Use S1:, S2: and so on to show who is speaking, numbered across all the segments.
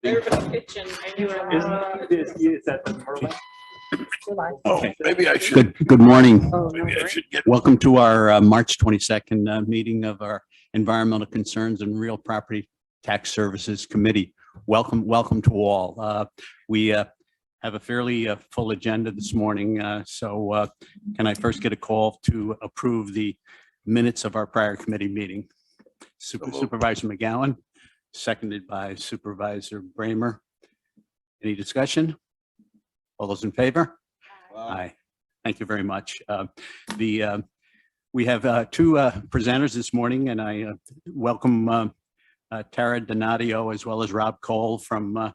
S1: They're gonna pitch and
S2: Is that the permit?
S3: Oh, maybe I should.
S4: Good morning.
S3: Maybe I should get.
S4: Welcome to our March 22nd meeting of our Environmental Concerns and Real Property Tax Services Committee. Welcome to all. We have a fairly full agenda this morning. So can I first get a call to approve the minutes of our prior committee meeting? Supervisor McGowan, seconded by Supervisor Bramer. Any discussion? All those in favor? Aye. Thank you very much. We have two presenters this morning, and I welcome Tara Donadio as well as Rob Cole from the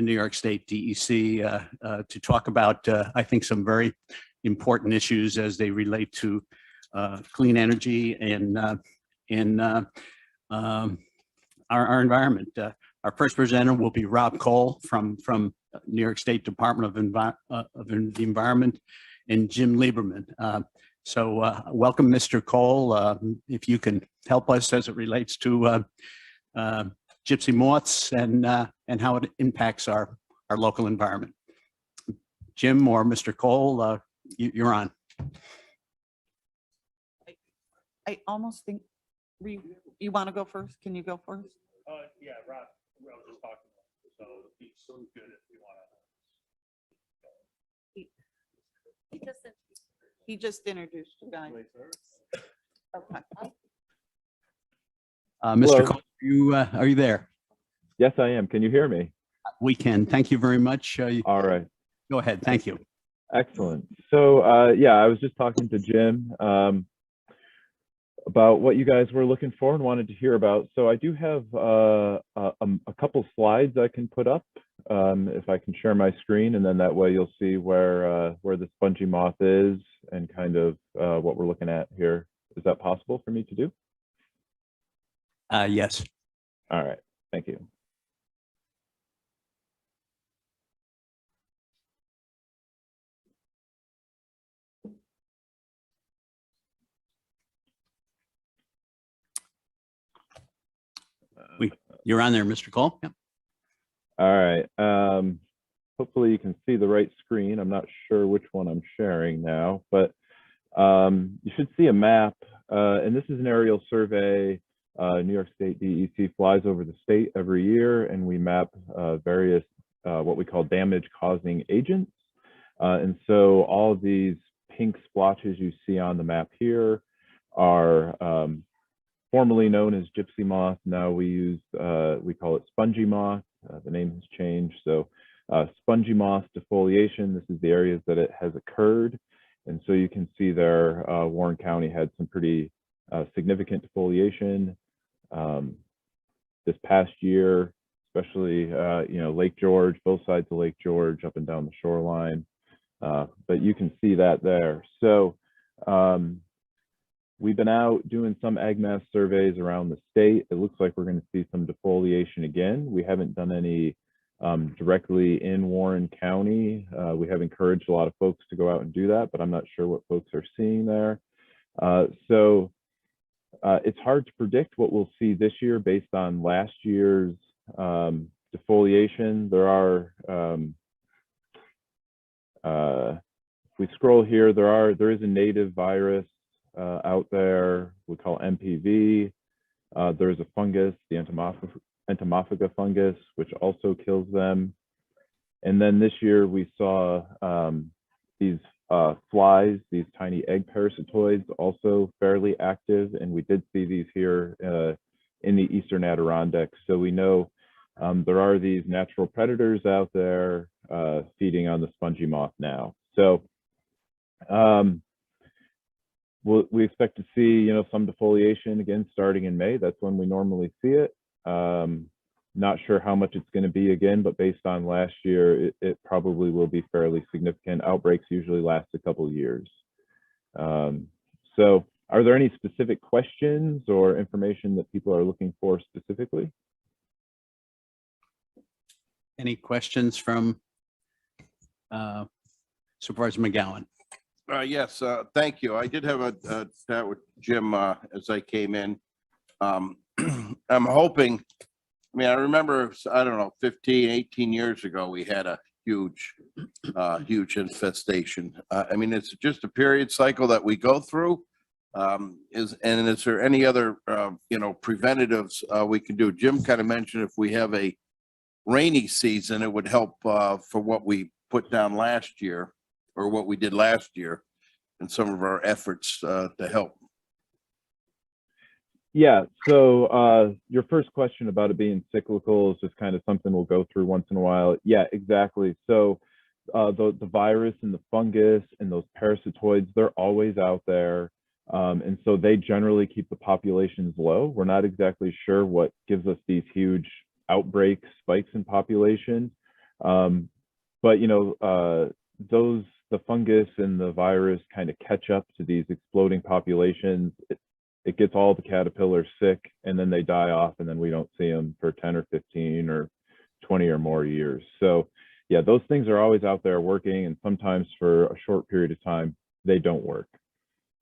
S4: New York State DEC to talk about, I think, some very important issues as they relate to clean energy and our environment. Our first presenter will be Rob Cole from New York State Department of the Environment, and Jim Lieberman. So welcome, Mr. Cole. If you can help us as it relates to gypsy moths and how it impacts our local environment. Jim or Mr. Cole, you're on.
S5: I almost think you want to go first. Can you go first?
S2: Yeah, Rob was just talking about it, so he's so good if you want
S5: He just introduced you guys. Okay.
S4: Mr. Cole, are you there?
S6: Yes, I am. Can you hear me?
S4: We can. Thank you very much.
S6: All right.
S4: Go ahead. Thank you.
S6: Excellent. So, yeah, I was just talking to Jim about what you guys were looking for and wanted to hear about. So I do have a couple slides I can put up if I can share my screen, and then that way you'll see where the spongy moth is and kind of what we're looking at here. Is that possible for me to do?
S4: Yes.
S6: All right. Thank you.
S4: You're on there, Mr. Cole. Yep.
S6: All right. Hopefully you can see the right screen. I'm not sure which one I'm sharing now, but you should see a map. And this is an aerial survey. New York State DEC flies over the state every year, and we map various what we call damage-causing agents. And so all of these pink splotches you see on the map here are formerly known as gypsy moth. Now we call it spongy moth. The name has changed. So spongy moth defoliation, this is the areas that it has occurred. And so you can see there, Warren County had some pretty significant defoliation this past year, especially, Lake George, both sides of Lake George, up and down the shoreline. But you can see that there. So we've been out doing some ag mass surveys around the state. It looks like we're going to see some defoliation again. We haven't done any directly in Warren County. We have encouraged a lot of folks to go out and do that, but I'm not sure what folks are seeing there. So it's hard to predict what we'll see this year based on last year's defoliation. There are, if we scroll here, there is a native virus out there we call MPV. There's a fungus, the entomophaga fungus, which also kills them. And then this year we saw these flies, these tiny egg parasitoids, also fairly active, and we did see these here in the Eastern Adirondacks. So we know there are these natural predators out there feeding on the spongy moth now. So we expect to see, some defoliation again starting in May. That's when we normally see it. Not sure how much it's going to be again, but based on last year, it probably will be fairly significant. Outbreaks usually last a couple of years. So are there any specific questions or information that people are looking for specifically?
S4: Any questions from Supervisor McGowan?
S3: Yes, thank you. I did have a chat with Jim as I came in. I'm hoping mean, I remember, I don't know, 15, 18 years ago, we had a huge infestation. I mean, it's just a period cycle that we go through. Is there any other, preventatives we can do? Jim kind of mentioned if we have a rainy season, it would help for what we put down last year or what we did last year and some of our efforts to help.
S6: Yeah, so your first question about it being cyclical is just kind of something we'll go through once in a while. Yeah, exactly. So the virus and the fungus and those parasitoids, they're always out there. And so they generally keep the populations low. We're not exactly sure what gives us these huge outbreak spikes in population. But, the fungus and the virus kind of catch up to these exploding populations. It gets all the caterpillars sick, and then they die off, and then we don't see them for 10 or 15 or 20 or more years. So yeah, those things are always out there working, and sometimes for a short period of time, they don't work.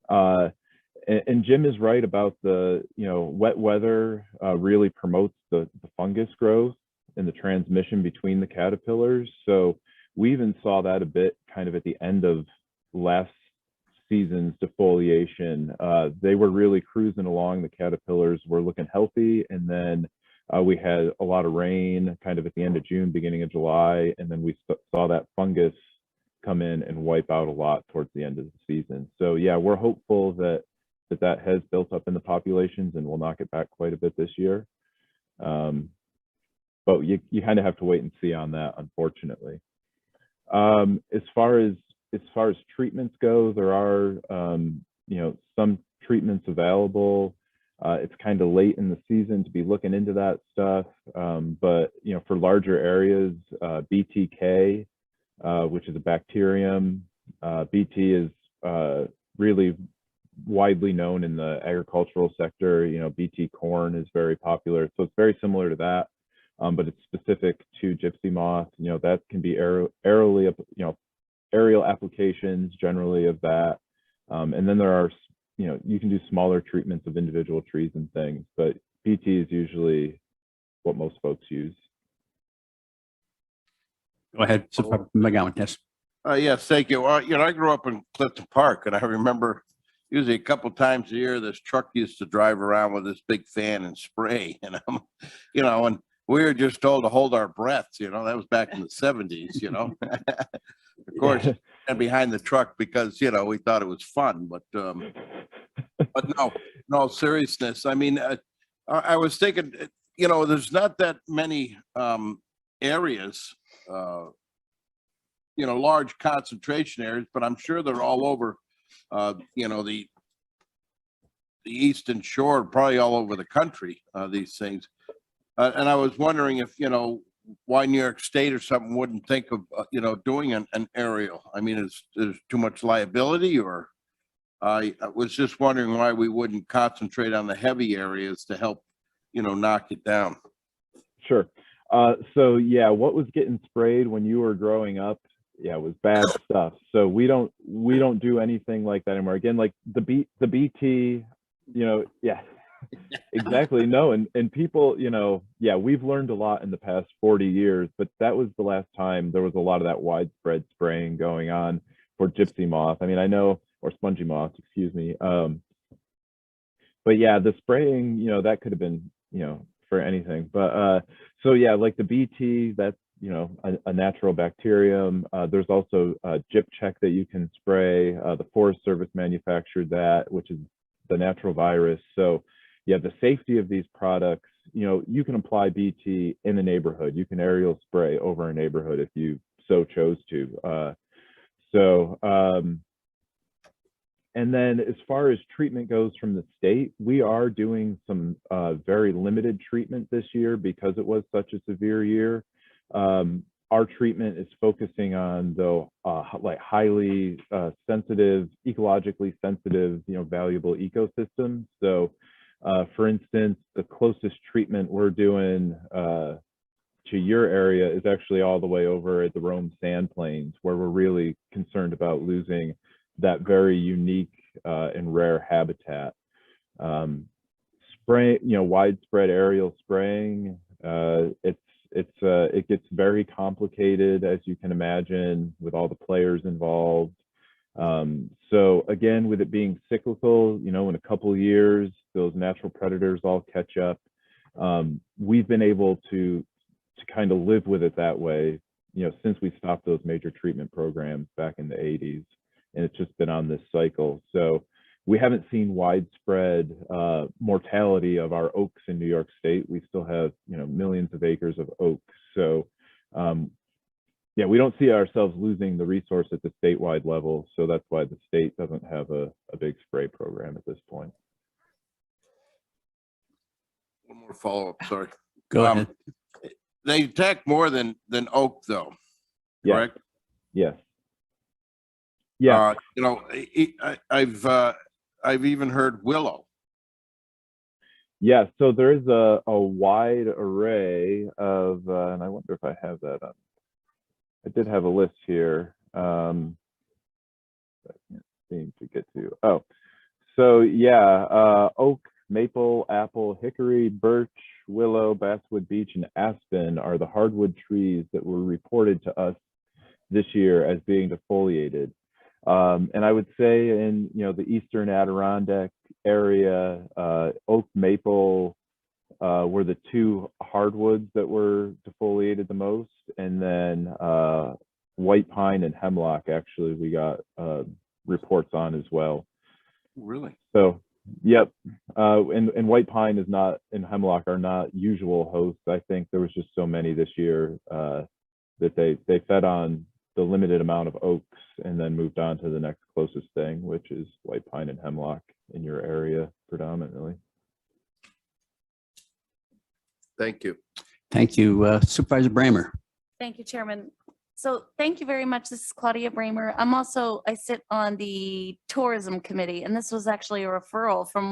S6: And Jim is right about the, wet weather really promotes the fungus growth and the transmission between the caterpillars. So we even saw that a bit kind of at the end of last season's defoliation. They were really cruising along. The caterpillars were looking healthy. And then we had a lot of rain kind of at the end of June, beginning of July. And then we saw that fungus come in and wipe out a lot towards the end of the season. So yeah, we're hopeful that has built up in the populations and will knock it back quite a bit this year. But you kind of have to wait and see on that, unfortunately. As far as treatments go, there are some treatments available. It's kind of late in the season to be looking into that stuff. But for larger areas, BTK, which is a bacterium, BT is really widely known in the agricultural sector. BT corn is very popular, so it's very similar to that. But it's specific to gypsy moth. That can be aerial applications generally of that. And then there are, you can do smaller treatments of individual trees and things, but BT is usually what most folks use.
S4: Go ahead, Supervisor McGowan. Yes.
S3: Yes, thank you. I grew up in Clifton Park, and I remember usually a couple times a year, this truck used to drive around with this big fan and spray, and and we were just told to hold our breaths. That was back in the 70s. Of course, and behind the truck because we thought it was fun, but no seriousness. I mean, I was thinking, there's not that many areas, large concentration areas, but I'm sure they're all over. The Eastern Shore, probably all over the country. These things. And I was wondering if, why New York State or something wouldn't think of, doing an aerial. I mean, is too much liability, or I was just wondering why we wouldn't concentrate on the heavy areas to help, knock it down.
S6: Sure. So yeah, what was getting sprayed when you were growing up? Yeah, it was bad stuff. So we don't do anything like that anymore. Again, like the BT, yeah. Exactly. No, and people, yeah, we've learned a lot in the past 40 years, but that was the last time there was a lot of that widespread spraying going on for gypsy moth. I mean, I know, or spongy moth, excuse me. But yeah, the spraying, that could have been, for anything. But so yeah, like the BT, that's a natural bacterium. There's also gyp check that you can spray. The Forest Service manufactured that, which is the natural virus. So yeah, the safety of these products, you can apply BT in a neighborhood. You can aerial spray over a neighborhood if you so chose to. And then as far as treatment goes from the state, we are doing some very limited treatment this year because it was such a severe year. Our treatment is focusing on like highly sensitive, ecologically sensitive, valuable ecosystems. So for instance, the closest treatment we're doing to your area is actually all the way over at the Rome Sand Plains, where we're really concerned about losing that very unique and rare habitat. Widespread aerial spraying, It gets very complicated, as you can imagine, with all the players involved. So again, with it being cyclical, you know, in a couple of years, those natural predators all catch up. We've been able to kind of live with it that way, you know, since we stopped those major treatment programs back in the 80s, and it's just been on this cycle. So we haven't seen widespread mortality of our oaks in New York State. We still have, you know, millions of acres of oaks. So yeah, we don't see ourselves losing the resource at the statewide level. So that's why the state doesn't have a big spray program at this point.
S3: One more follow-up, sorry.
S4: Go ahead.
S3: They attack more than oak though,
S6: Yeah.
S3: correct?
S6: Yes. Yeah.
S3: You know, I've even heard willow.
S6: Yeah, so there is a wide array of, and I wonder if I have that on. I did have a list here. I can't seem to get to. Oh, so yeah, oak, maple, apple, hickory, birch, willow, basswood beech, and aspen are the hardwood trees that were reported to us this year as being defoliated. And I would say in, you know, the eastern Adirondack area, oak, maple were the two hardwoods that were defoliated the most, and then white pine and hemlock actually we got reports on as well.
S3: Really?
S6: So yep, and white pine is not, and hemlock are not usual hosts. I think there was just so many this year that they fed on the limited amount of oaks and then moved on to the next closest thing, which is white pine and hemlock in your area predominantly.
S3: Thank you.
S4: Thank you, Supervisor Bramer.
S1: Thank you, Chairman. So thank you very much. This is Claudia Bramer. I sit on the Tourism Committee, and this was actually a referral from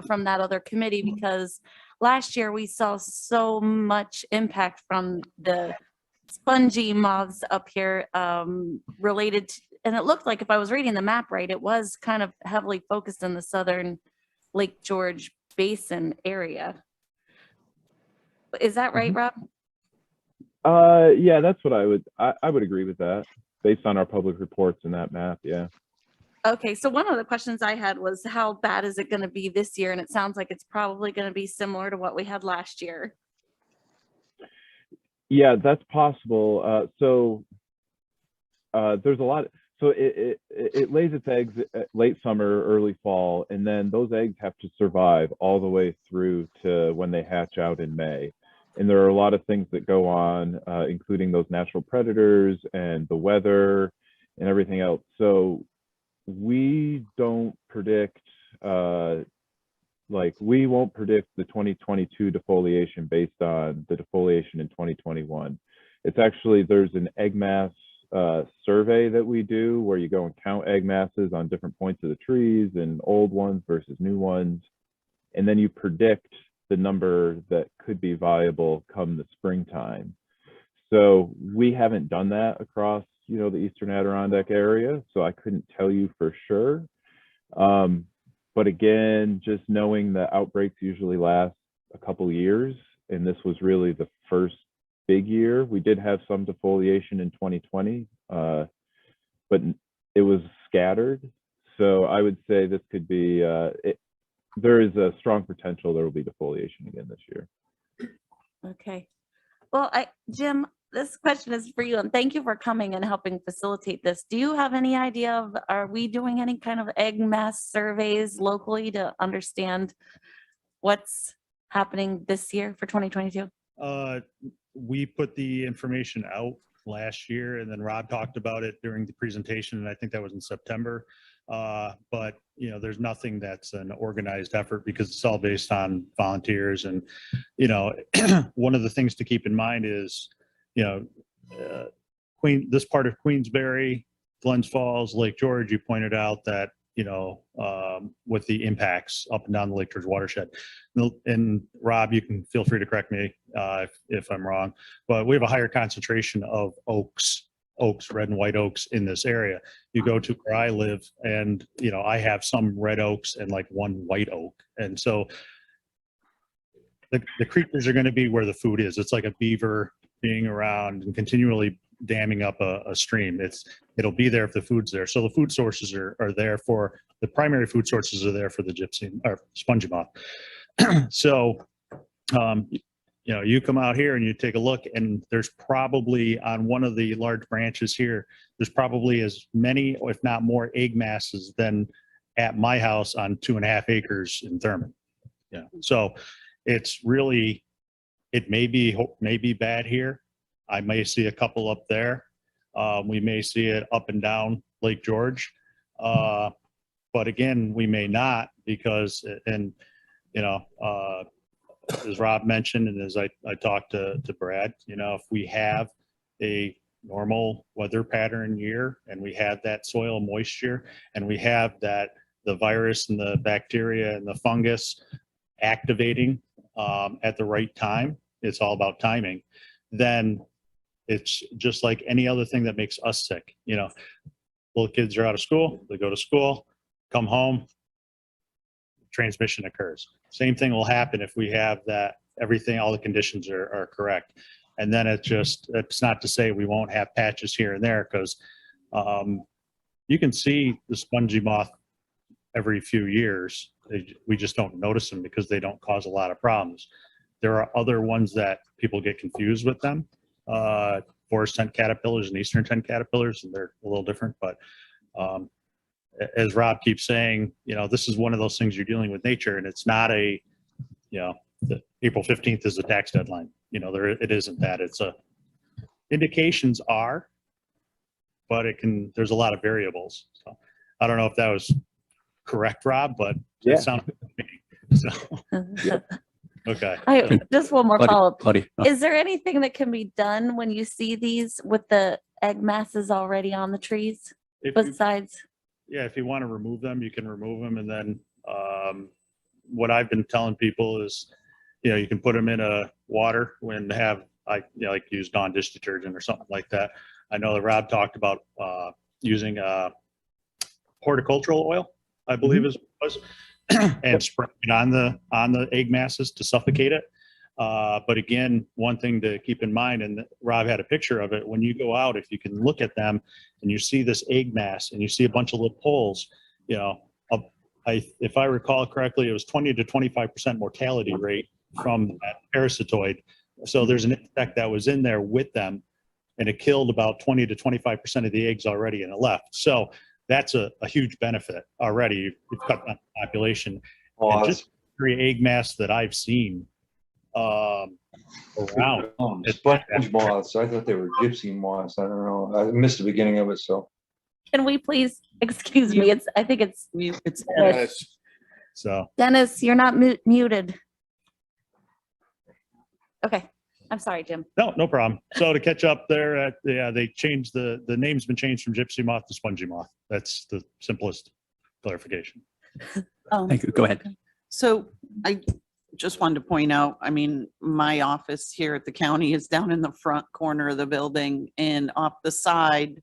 S1: from that other committee, because last year we saw so much impact from the spongy moths up here related to, and it looked like, if I was reading the map right, it was kind of heavily focused in the southern Lake George Basin area. Is that right, Rob?
S6: Yeah, that's what I would agree with that based on our public reports in that map. Yeah.
S1: Okay, so one of the questions I had was, how bad is it going to be this year? And it sounds like it's probably going to be similar to what we had last year.
S6: Yeah, that's possible. So there's a lot. So it lays its eggs late summer, early fall, and then those eggs have to survive all the way through to when they hatch out in May. And there are a lot of things that go on, including those natural predators and the weather and everything else. So we don't predict, we won't predict the 2022 defoliation based on the defoliation in 2021. It's actually, there's an egg mass survey that we do where you go and count egg masses on different points of the trees and old ones versus new ones. And then you predict the number that could be viable come the springtime. So we haven't done that across, you know, the eastern Adirondack area, so I couldn't tell you for sure. But again, just knowing that outbreaks usually last a couple years, and this was really the first big year. We did have some defoliation in 2020, but it was scattered. So I would say this could be, there is a strong potential there will be defoliation again this year.
S1: Okay. Well, Jim, this question is for you, and thank you for coming and helping facilitate this. Do you have any idea of, are we doing any kind of egg mass surveys locally to understand what's happening this year for 2022?
S2: We put the information out last year, and then Rob talked about it during the presentation, and I think that was in September. But you know, there's nothing that's an organized effort because it's all based on volunteers. And you know, one of the things to keep in mind is, you know, this part of Queensbury, Glens Falls, Lake George, you pointed out that, you know, with the impacts up and down the Lake George watershed. And Rob, you can feel free to correct me if I'm wrong, but we have a higher concentration of oaks, red and white oaks in this area. You go to where I live and, you know, I have some red oaks and like one white oak. And so the creatures are going to be where the food is. It's like a beaver being around and continually damming up a stream. It'll be there if the food's there. So the food sources are there for the primary food sources are there for the gypsy or spongy moth. So, you come out here and you take a look, and there's probably on one of the large branches here, there's probably as many, if not more, egg masses than at my house on 2.5 acres in Thurman. Yeah. So it's really, it may be bad here. I may see a couple up there. We may see it up and down Lake George. But again, we may not because, and as Rob mentioned, and as I talked to Brad, if we have a normal weather pattern year and we have that soil moisture and we have that the virus and the bacteria and the fungus activating at the right time, it's all about timing, then it's just like any other thing that makes us sick. Little kids are out of school, they go to school, come home, transmission occurs. Same thing will happen if we have that everything, all the conditions are correct. And then it's not to say we won't have patches here and there, because you can see the spongy moth every few years. We just don't notice them because they don't cause a lot of problems. There are other ones that people get confused with them. Forest tent caterpillars and eastern tent caterpillars, and they're a little different, but as Rob keeps saying, this is one of those things you're dealing with nature, and it's not the April 15th is the tax deadline. It isn't that. It's indications are, but there's a lot of variables. So I don't know if that was correct, Rob, but
S6: Yeah.
S2: it sounded good to me. So, okay.
S1: Just one more
S4: Claudia,
S1: follow-up.
S4: Claudia,
S1: Is there anything that can be done when you see these with the egg masses already on the trees
S2: If you-
S1: besides?
S2: Yeah, if you want to remove them, you can remove them. And then what I've been telling people is, you can put them in a water when like use Dawn dish detergent or something like that. I know that Rob talked about using horticultural oil, I believe it was, and spraying it on the egg masses to suffocate it. But again, one thing to keep in mind, and Rob had a picture of it, when you go out, if you can look at them and you see this egg mass and you see a bunch of little poles, if I recall correctly, it was 20 to 25% mortality rate from that parasitoid. So there's an insect that was in there with them, and it killed about 20 to 25% of the eggs already, and it left. So that's a huge benefit already. You've cut down the population. And just every egg mass that I've seen around.
S7: Sponge moths. I thought they were gypsy moths. I don't know. I missed the beginning of it, so.
S1: Can we please, excuse me, I think it's
S5: It's
S1: Dennis.
S2: So
S1: Dennis, you're not muted. Okay, I'm sorry, Jim.
S2: no problem. So to catch up there, they changed the name's been changed from gypsy moth to spongy moth. That's the simplest clarification.
S4: thank you. Go ahead.
S5: So I just wanted to point out, my office here at the county is down in the front corner of the building, and off the side,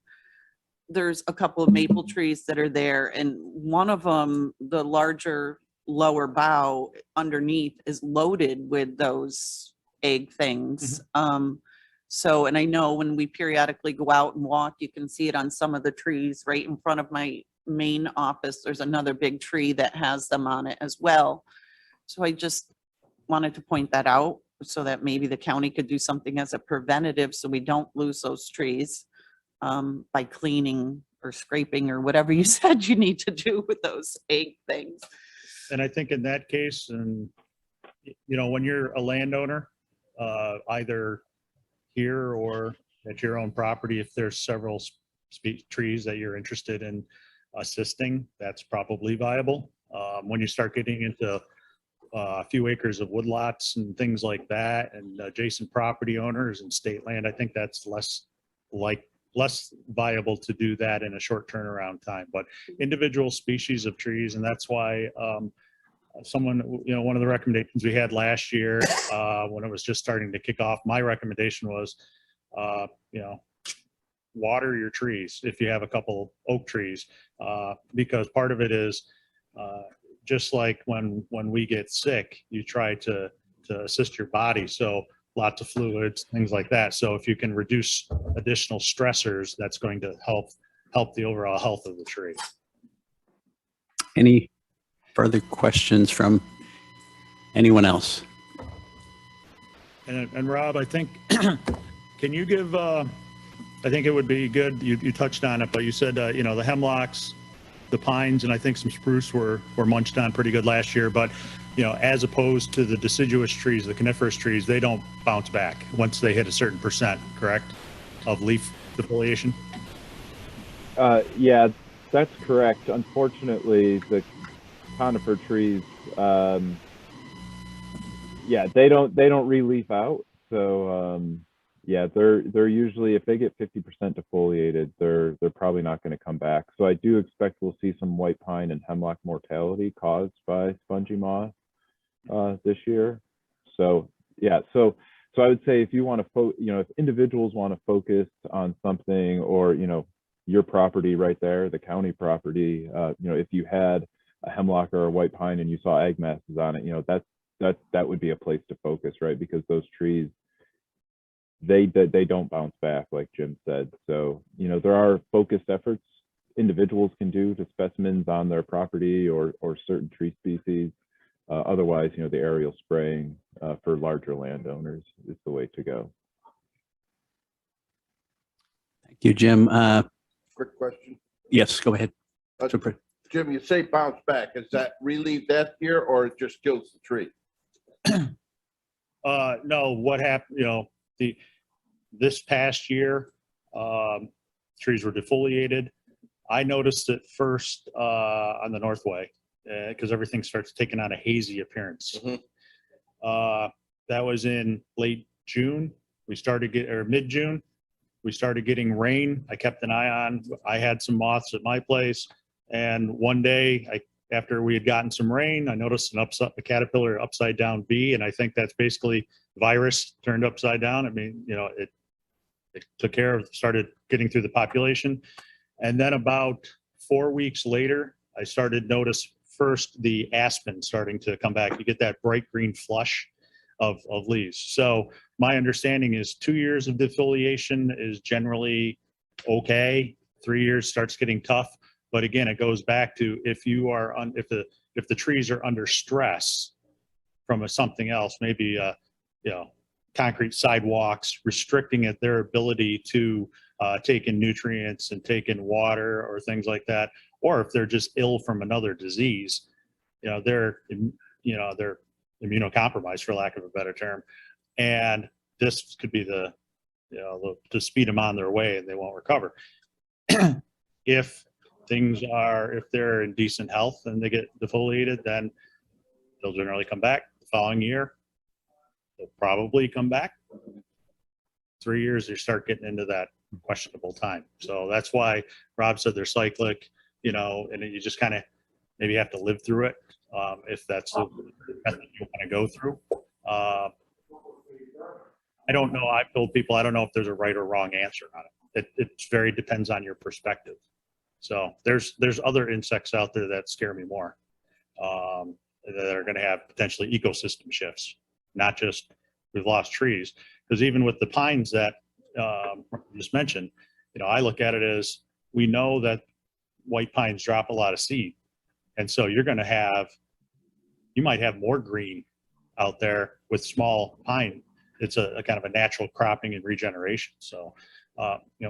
S5: there's a couple of maple trees that are there, and one of them, the larger lower bough underneath, is loaded with those egg things. So, and I know when we periodically go out and walk, you can see it on some of the trees right in front of my main office. There's another big tree that has them on it as well. So I just wanted to point that out so that maybe the county could do something as a preventative so we don't lose those trees by cleaning or scraping or whatever you said you need to do with those egg things.
S2: And I think in that case, and when you're a landowner, either here or at your own property, if there's several trees that you're interested in assisting, that's probably viable. When you start getting into a few acres of woodlots and things like that, and adjacent property owners and state land, I think that's less viable to do that in a short turnaround time. But individual species of trees, and that's why one of the recommendations we had last year when it was just starting to kick off, my recommendation was, water your trees if you have a couple oak trees, because part of it is just like when we get sick, you try to to assist your body. So lots of fluids, things like that. So if you can reduce additional stressors, that's going to help the overall health of the tree.
S4: Any further questions from anyone else?
S2: And Rob, I think, can you give, I think it would be good, you touched on it, but you said, the hemlocks, the pines, and I think some spruce were munched on pretty good last year, but, as opposed to the deciduous trees, the coniferous trees, they don't bounce back once they hit a certain percent, correct, of leaf defoliation?
S6: Yeah, that's correct. Unfortunately, the conifer trees, yeah, they don't re-leaf out. So yeah, they're usually, if they get 50% defoliated, they're probably not going to come back. So I do expect we'll see some white pine and hemlock mortality caused by spongy moth this year. So yeah, so I would say if you want to, if individuals want to focus on something, or your property right there, the county property, if you had a hemlock or a white pine and you saw egg masses on it, that would be a place to focus, right? Because those trees, they don't bounce back, like Jim said. So, there are focused efforts individuals can do to specimens on their property or certain tree species. Otherwise, the aerial spraying for larger landowners is the way to go.
S4: Thank you, Jim.
S3: Quick question.
S4: Yes, go ahead.
S3: Uh,
S4: Super.
S3: Jim, you say bounce back. Is that relieve that year or it just kills the tree?
S2: No, what happened, this past year, trees were defoliated. I noticed it first on the Northway because everything starts taking on a hazy appearance. That was in late June. We started or mid-June. We started getting rain. I kept an eye on. I had some moths at my place, and one day, after we had gotten some rain, I noticed a caterpillar upside down bee, and I think that's basically virus turned upside down. I mean, it took care of, started getting through the population. And then about 4 weeks later, I started notice first the aspen starting to come back. You get that bright green flush of leaves. So my understanding is 2 years of defoliation is generally okay. 3 years starts getting tough. But again, it goes back to if the trees are under stress from something else, maybe concrete sidewalks restricting their ability to take in nutrients and take in water or things like that, or if they're just ill from another disease, they're immunocompromised, for lack of a better term, and this could be to speed them on their way and they won't recover. If they're in decent health and they get defoliated, then they'll generally come back the following year. They'll probably come back. 3 years, they start getting into that questionable time. So that's why Rob said they're cyclic, and you just kind of maybe have to live through it if that's the method you want to go through. I don't know. I've told people I don't know if there's a right or wrong answer on it. It very depends on your perspective. So there's other insects out there that scare me more, that are going to have potentially ecosystem shifts, not just we've lost trees. Because even with the pines that just mentioned, I look at it as we know that white pines drop a lot of seed, and so you might have more green out there with small pine. It's a kind of a natural cropping and regeneration. So.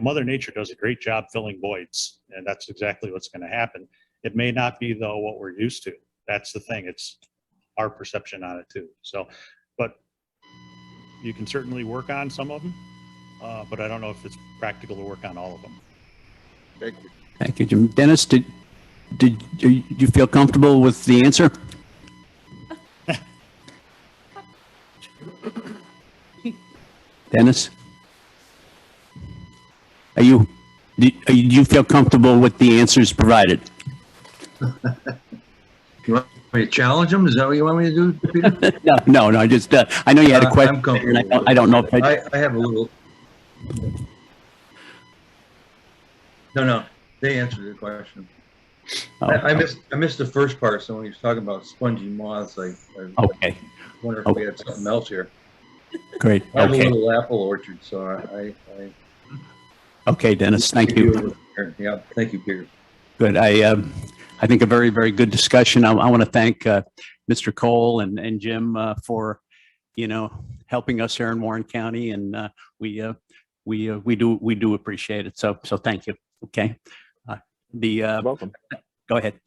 S2: Mother Nature does a great job filling voids, and that's exactly what's going to happen. It may not be, though, what we're used to. That's the thing. It's our perception on it, too. So, but you can certainly work on some of them, but I don't know if it's practical to work on all of them.
S3: Thank you.
S4: Thank you, Jim. Dennis, did you feel comfortable with the answer? Dennis? Do you feel comfortable with the answers provided?
S7: You want me to challenge them? Is that what you want me to do, Peter?
S4: No, I just, I know you had a question.
S7: I'm comfortable.
S4: And I don't know if
S7: I have a little. No, they answered the question. I missed the first part. So when he was talking about spongy moths, I
S4: Okay,
S7: wonder if we had something else here.
S4: great.
S7: I have a
S4: Okay,
S7: little apple orchard, so I
S4: okay, Dennis, thank you.
S7: Yeah, thank you, Peter.
S4: Good. I think a very, very good discussion. I want to thank Mr. Cole and Jim for, helping us here in Warren County, and we do appreciate it. So thank you. Okay.
S6: Welcome.
S4: Go ahead.